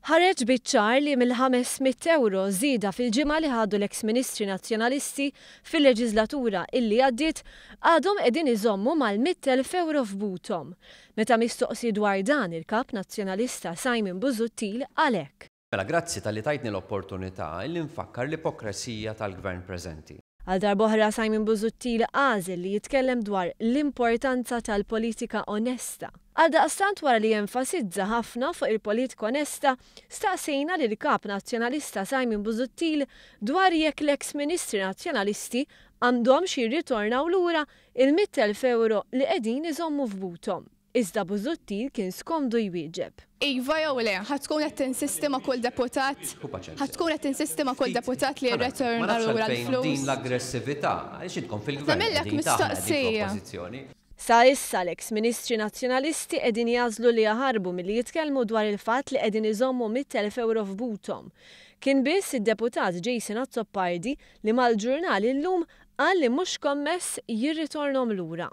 Ħareġ biċ-ċar li mill-500 € żieda fil-ġimgħa li ħadu l-eks Ministri Nazzjonalisti fil-leġislatura illi għaddiet għadhom qegħdin iżommu mal-100,000 € f'buthom. Meta mistoqsi dwar dan il-Kap Nazzjonalista Simon Busuttil għalhekk. Mela grazzi tal-li tajtni l-opportunità illi nfakkar l-ipokresija tal-Gvern preżenti. Għal darb'oħra Simon Busuttil għażel li jitkellem dwar l-importanza tal-politika onesta. Għal daqstant wara li jenfasizza ħafna fuq il-politika onesta, staqsejna lil Kap Nazzjonalista Simon Busuttil dwar jekk l-eks Ministri Nazzjonalisti għandhom xi jirritornaw lura il-100,000 € li qegħdin iżommu f'buthom. Iżda Busuttil kien skomdu jwieġeb. Iva jew le, ħatkun qed tinsisti ma' kull deputat. Ħatkun qed tinsisti ma' kull deputat li jirreturna lura l-flus. Din l-aggressività, għaliex intkom fil-gvern. Nagħmellek mistoqsija. Sa issa l-eks Ministri Nazzjonalisti qegħdin jażlu li jaħarbu milli jitkellmu dwar il-fatt li qegħdin iżommu 100,000 € f'buthom. Kien biss id-deputat Jason Azzopardi li mal-ġurnal illum qal li mhux kommess jirritornhom lura.